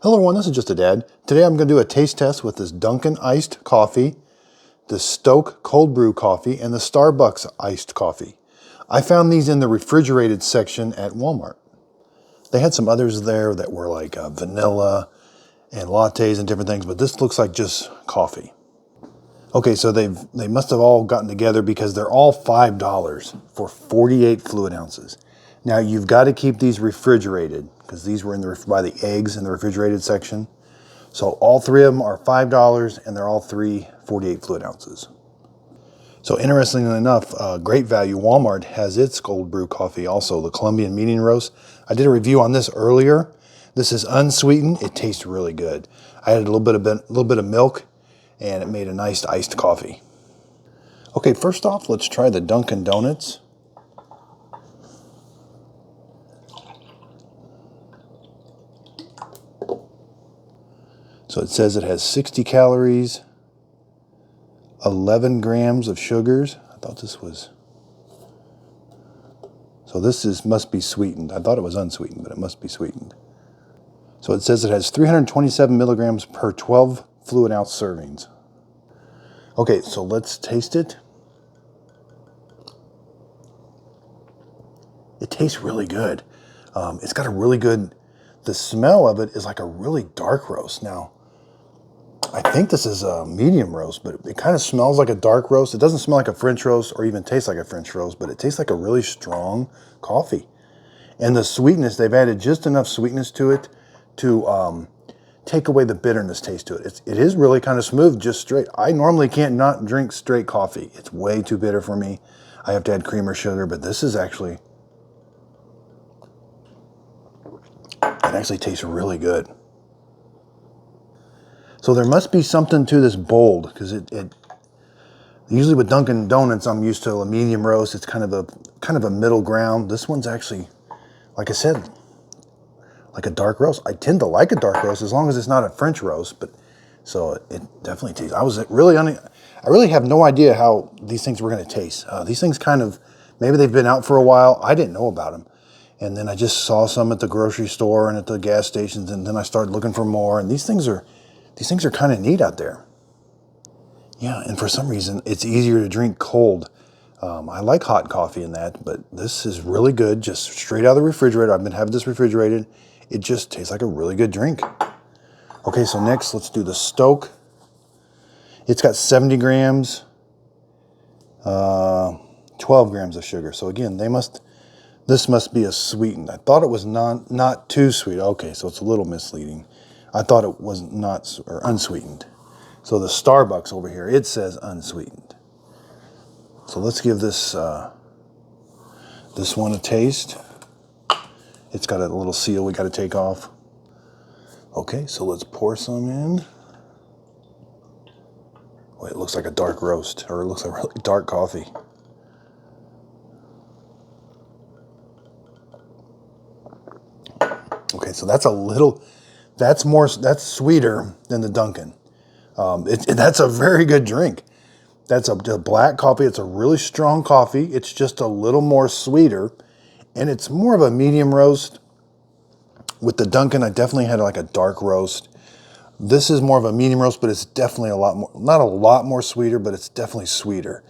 Hello everyone, this is Just a Dad. Today I'm going to do a taste test with this Dunkin Iced Coffee, the Stok Cold Brew Coffee, and the Starbucks Iced Coffee. I found these in the refrigerated section at Walmart. They had some others there that were like vanilla and lattes and different things, but this looks like just coffee. Okay, so they must have all gotten together because they're all $5 for 48 fluid ounces. Now you've got to keep these refrigerated because these were by the eggs in the refrigerated section. So all three of them are $5 and they're all 48 fluid ounces. So interestingly enough, great value, Walmart has its cold brew coffee also, the Columbian medium roast. I did a review on this earlier. This is unsweetened. It tastes really good. I added a little bit of milk and it made a nice iced coffee. Okay, first off, let's try the Dunkin Donuts. So it says it has 60 calories, 11 grams of sugars. I thought this was... So this must be sweetened. I thought it was unsweetened, but it must be sweetened. So it says it has 327 milligrams per 12 fluid ounce servings. Okay, so let's taste it. It tastes really good. It's got a really good... The smell of it is like a really dark roast. Now, I think this is a medium roast, but it kind of smells like a dark roast. It doesn't smell like a French roast or even taste like a French roast, but it tastes like a really strong coffee. And the sweetness, they've added just enough sweetness to it to take away the bitterness taste to it. It is really kind of smooth, just straight. I normally can't not drink straight coffee. It's way too bitter for me. I have to add cream or sugar, but this is actually... It actually tastes really good. So there must be something to this bold, because it usually with Dunkin Donuts I'm used to a medium roast. It's kind of a middle ground. This one's actually, like I said, like a dark roast. I tend to like a dark roast as long as it's not a French roast, but so it definitely tastes. I really have no idea how these things were going to taste. These things maybe they've been out for a while. I didn't know about them. And then I just saw some at the grocery store and at the gas stations, and then I started looking for more. And these things are kind of neat out there. Yeah, and for some reason, it's easier to drink cold. I like hot coffee in that, but this is really good, just straight out of the refrigerator. I've been having this refrigerated. It just tastes like a really good drink. Okay, so next, let's do the Stok. It's got 70 grams, 12 grams of sugar. So again, this must be a sweetened. I thought it was not too sweet. Okay, so it's a little misleading. I thought it was unsweetened. So the Starbucks over here, it says unsweetened. So let's give this one a taste. It's got a little seal we got to take off. Okay, so let's pour some in. Oh, it looks like a dark roast, or it looks like really dark coffee. Okay, so that's sweeter than the Dunkin. That's a very good drink. That's a black coffee. It's a really strong coffee. It's just a little more sweeter, and it's more of a medium roast. With the Dunkin, I definitely had like a dark roast. This is more of a medium roast, but it's definitely a lot more, not a lot more sweeter, but it's definitely sweeter.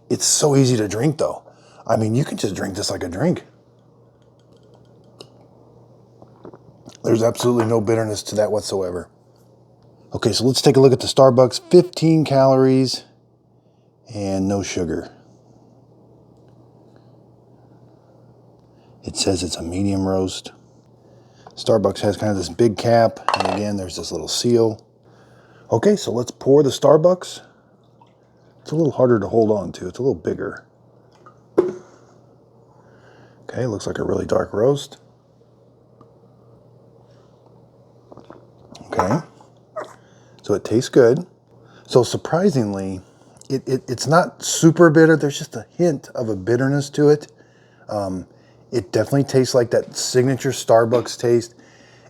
It's so easy to drink though. I mean, you can just drink this like a drink. There's absolutely no bitterness to that whatsoever. Okay, so let's take a look at the Starbucks. 15 calories and no sugar. It says it's a medium roast. Starbucks has kind of this big cap, and again, there's this little seal. Okay, so let's pour the Starbucks. It's a little harder to hold on to. It's a little bigger. Okay, looks like a really dark roast. Okay, so it tastes good. So surprisingly, it's not super bitter. There's just a hint of a bitterness to it. It definitely tastes like that signature Starbucks taste.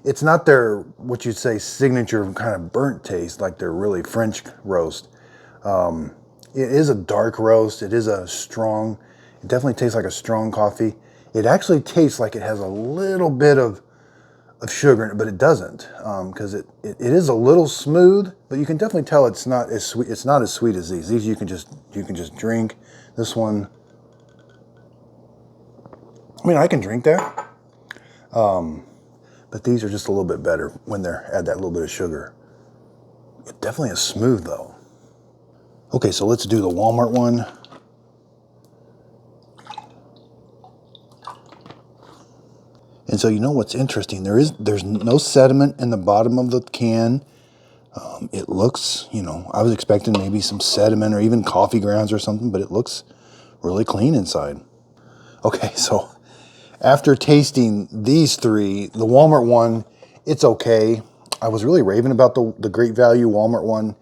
It's not their, what you'd say, signature kind of burnt taste, like their really French roast. It is a dark roast. It definitely tastes like a strong coffee. It actually tastes like it has a little bit of of sugar in it, but it doesn't, because it is a little smooth, but you can definitely tell it's not as sweet. It's not as sweet as these. These you can just drink. This one, I mean, I can drink that, but these are just a little bit better when they're add that little bit of sugar. It definitely is smooth though. Okay, so let's do the Walmart one. And so you know what's interesting? There's no sediment in the bottom of the can. It looks, you know, I was expecting maybe some sediment or even coffee grounds or something, but it looks really clean inside. Okay, so after tasting these three, the Walmart one, it's okay. I was really raving about the Great Value Walmart one.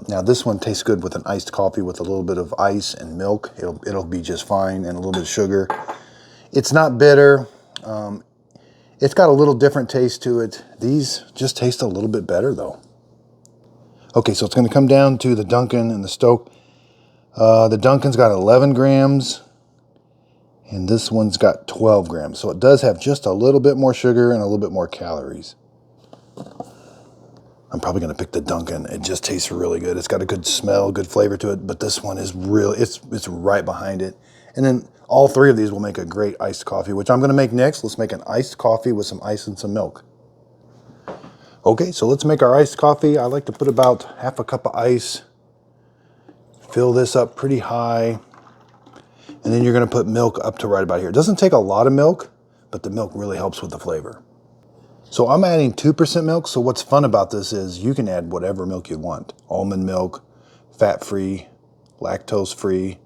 Now this one tastes good with an iced coffee with a little bit of ice and milk. It'll be just fine, and a little bit of sugar. It's not bitter. It's got a little different taste to it. These just taste a little bit better though. Okay, so it's going to come down to the Dunkin and the Stok. The Dunkin's got 11 grams, and this one's got 12 grams. So it does have just a little bit more sugar and a little bit more calories. I'm probably going to pick the Dunkin. It just tastes really good. It's got a good smell, good flavor to it, but this one is really, it's right behind it. And then all three of these will make a great iced coffee, which I'm going to make next. Let's make an iced coffee with some ice and some milk. Okay, so let's make our iced coffee. I like to put about half a cup of ice. Fill this up pretty high. And then you're going to put milk up to right about here. It doesn't take a lot of milk, but the milk really helps with the flavor. So I'm adding 2% milk. So what's fun about this is you can add whatever milk you want. Almond milk, fat-free, lactose-free.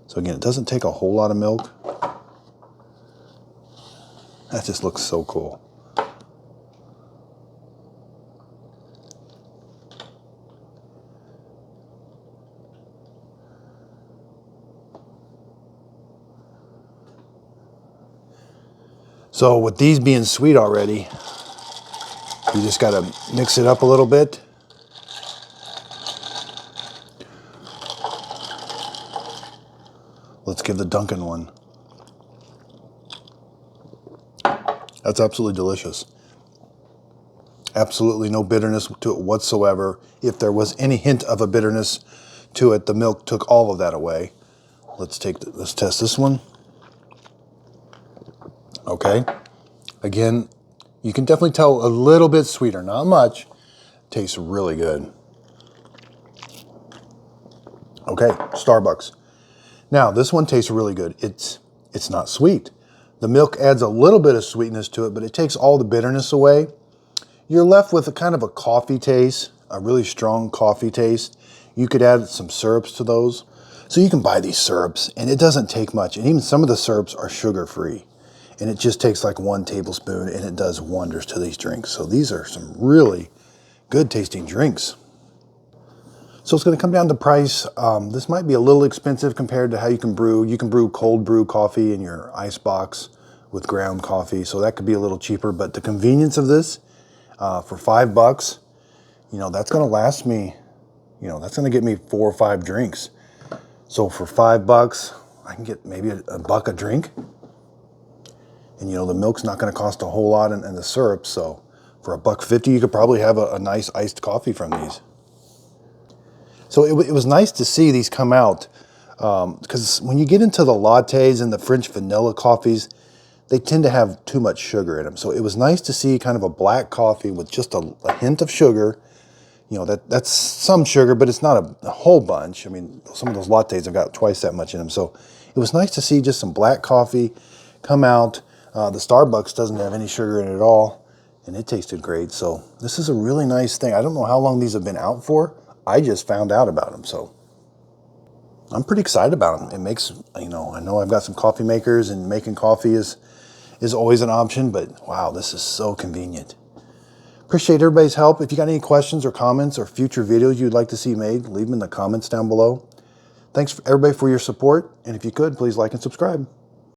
So again, it doesn't take a whole lot of milk. That just looks so cool. So with these being sweet already, you just got to mix it up a little bit. Let's give the Dunkin' one. That's absolutely delicious. Absolutely no bitterness to it whatsoever. If there was any hint of a bitterness to it, the milk took all of that away. Let's test this one. Okay. Again, you can definitely tell a little bit sweeter, not much. Tastes really good. Okay, Starbucks. Now, this one tastes really good. It's not sweet. The milk adds a little bit of sweetness to it, but it takes all the bitterness away. You're left with a kind of a coffee taste, a really strong coffee taste. You could add some syrups to those. So you can buy these syrups, and it doesn't take much. And even some of the syrups are sugar-free. And it just takes like 1 tablespoon, and it does wonders to these drinks. So these are some really good tasting drinks. So it's going to come down to price. This might be a little expensive compared to how you can brew. You can brew cold brew coffee in your ice box with ground coffee. So that could be a little cheaper, but the convenience of this for $5, you know, that's going to last me, you know, that's going to get me 4 or 5 drinks. So for $5, I can get maybe a buck a drink. And you know, the milk's not going to cost a whole lot, and the syrup. So for $1.50, you could probably have a nice iced coffee from these. So it was nice to see these come out, because when you get into the lattes and the French vanilla coffees, they tend to have too much sugar in them. So it was nice to see kind of a black coffee with just a hint of sugar. You know, that's some sugar, but it's not a whole bunch. I mean, some of those lattes have got twice that much in them. So it was nice to see just some black coffee come out. The Starbucks doesn't have any sugar in it at all, and it tasted great. So this is a really nice thing. I don't know how long these have been out for. I just found out about them, so I'm pretty excited about them. It makes, you know, I know I've got some coffee makers, and making coffee is always an option, but wow, this is so convenient. Appreciate everybody's help. If you got any questions or comments or future videos you'd like to see made, leave them in the comments down below. Thanks everybody for your support, and if you could, please like and subscribe.